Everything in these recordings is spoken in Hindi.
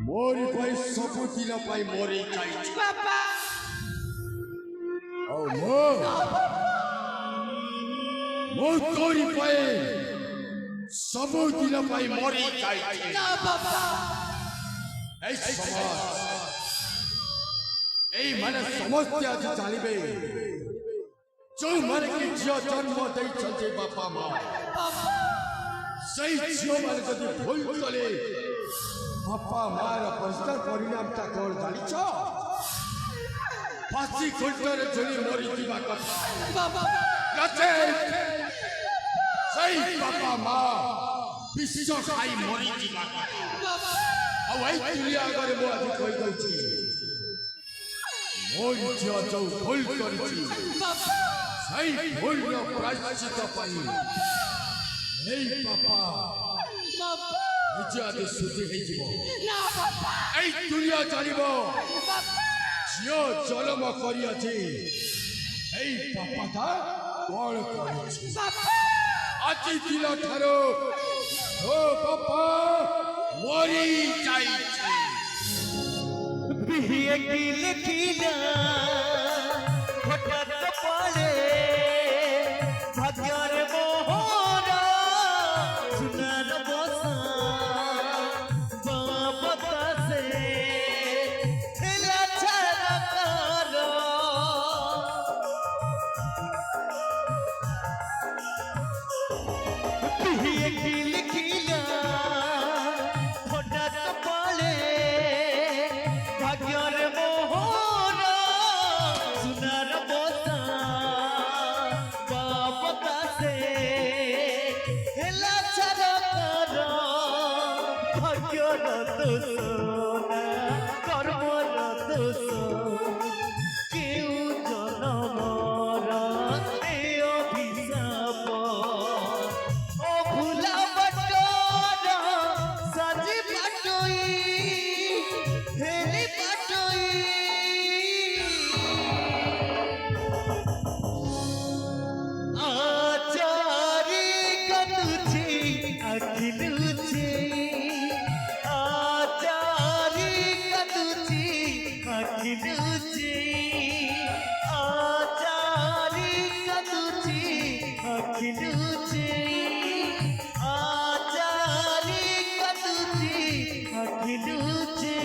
मोरी भाई सबुदिन भाई मोरी चाहिए बाबा और मो तोरी भाई सबुदिन भाई मोरी चाहिए ना बाबा ऐ समाज ऐ माने समस्या जी जानिबे जो माने की जिया जन्म दे चलते बापा माँ सही जियो माने जदि भूल कले बापा मार परिस्कार परिणाम ता कोन जानि छ फांसी खुंटर जली मोरी जीवा कथा बाबा गथे सही बापा माँ विश्व खाई मोरी जीवा कथा बाबा अब ऐ दुनिया गरे मो आज कहि दउछि मोरी जिया जो भूल करछि बाबा सही भूल न प्रायश्चित पाई हे बापा बाबा निजे आदि सुधि हे जीवो ना बाबा ऐ दुनिया जानिबो बाबा जियो जन्म करि अछि हे बापा ता कोन करछि बाबा আজি দিন ঠারো ও বাপা মরি যাইছে बिहिए की लिखिला फटक पड़े भाग्यर मोहरा सुनर बसा बाबा से हिला छरा करो बिहिए की लिखिला फटक पड़े भाग्यर मोहरा सुनर बसा बाबा से हेला छरा करो भाग्यर दोसना कर्मर दोष केउ जनमर ए अभिशाप ओ भुला बटोर साजी बाटोई हेली बाटोई आचारी कनुची अखिलुची आचारी कनुची अखिलुची आचारी कनुची अखिलुची आचारी कनुची अखिलुची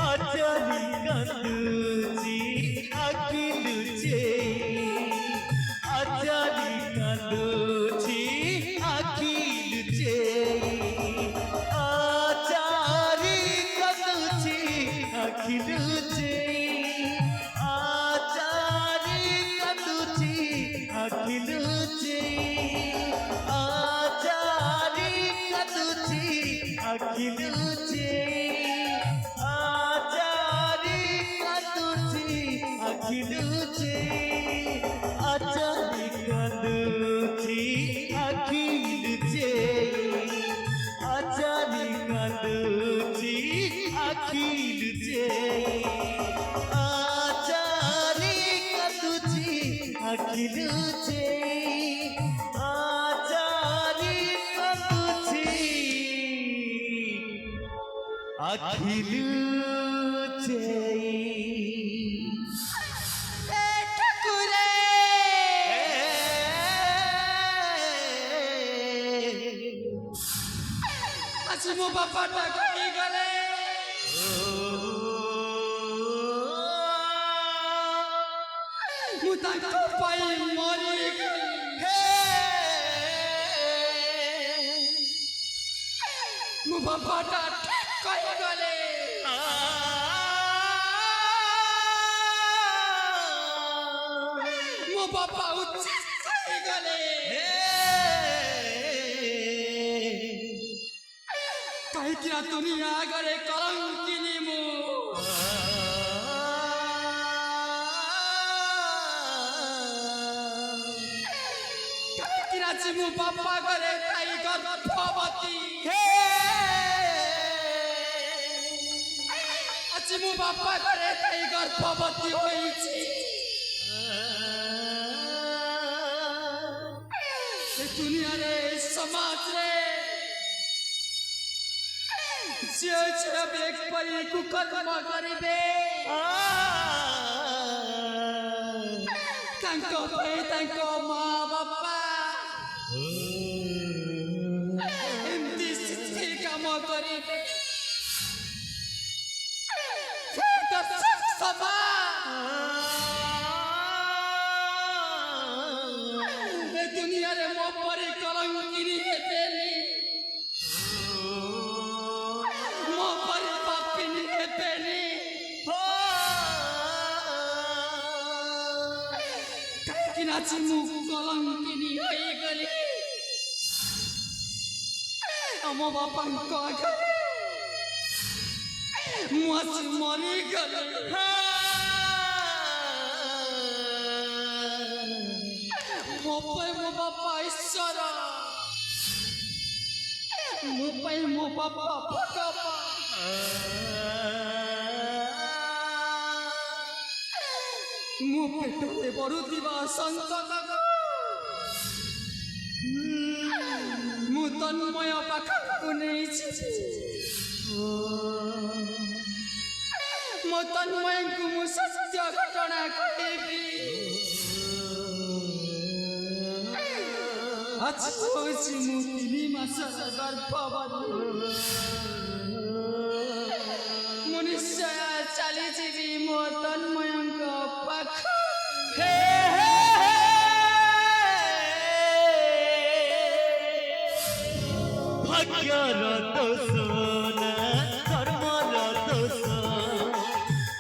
आचारी कनुची अखिलुची आचारी कनुची अखिलुची आचारी कनुची अखिलुची आचारी कनुची अखिलुची आचारी कनुची अखिलुची आचारी कनुची अखिलुची आचारी कनुची अखिलुची आचारी कनुची अखिलुची आचारी कनुची अखिलुची आचारी कनुची अखिलुची ए ठाकुरे आज मो बापा टा कहि गले मु ताको पाई मरि मो बापा टा कहि गले मो बापा उचित कहि गले कहि किना दुनिया गरे कलंकिनी मु कहि किना छि मो बापा गरे ताई गर्भवती अछि मो बापा गरे ताई गर्भवती होइछि दुनिया रे समाज रे ଝିଅ ଝିଅ ବେଗ ପରି କୁକର୍ମ କରିବେ ତାଙ୍କ ପାଇଁ ତାଙ୍କ ମା ବାପା ଏମିତି ଶିଥିଳ କାମ କରିବେ ଏ ଦୁନିଆରେ ମୋ ପରି କଲଙ୍କିନି ହେବେନି ମୋ ପରି ପାପିନି ହେବେନି କାହିଁକି ନା ମୁଁ କଲଙ୍କିନି ହୋଇଗଲି ଆମ ବାପାଙ୍କ ଆଗରେ ମୁଁ ଆସି ମରିଗଲି ମୋ ପାଇଁ ମୋ ବାପା ଈଶ୍ୱର ମୋ ପାଇଁ ମୋ ବାପା ଭଗବାନ ମୋ ପେଟରେ ବଢୁଥିବା ସନ୍ତାନକୁ ମୁଁ ତନ୍ମୟ ପାଖକୁ ନେଇଛି ମୋ ତନ୍ମୟଙ୍କୁ ମୁଁ ସତ୍ୟ ଘଟଣା କହିବି ଆଜି ହେଉଛି ମୁଁ 3 ମାସର ଗର୍ଭବତୀ ମୁଁ ନିଶ୍ଚୟ ଚାଲିଯିବି ମୋ ତନ୍ମୟଙ୍କ ପାଖ ଭାଗ୍ୟର ଦୋଷ ନା କର୍ମର ଦୋଷ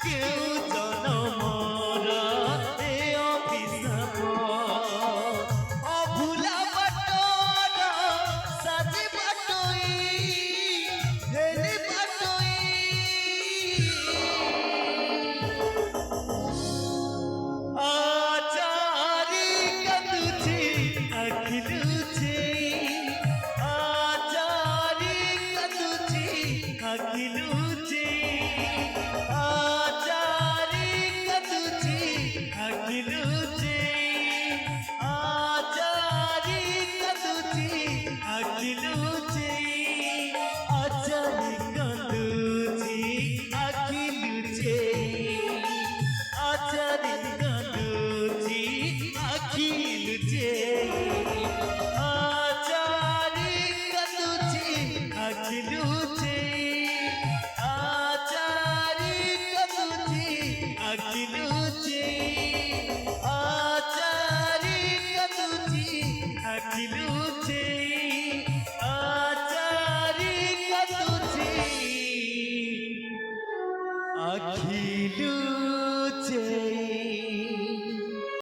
କେଉଁ ଜନମର ଏ ଅଭିଶାପ ଅଭୁଲା ବାଟର ସାଜି ବାଟୋଇ ହେଲି ବାଟୋଇ ଆଚାରି କାନ୍ଦୁଛି ଆଖି ଲୁଚେଇ আখিলুচে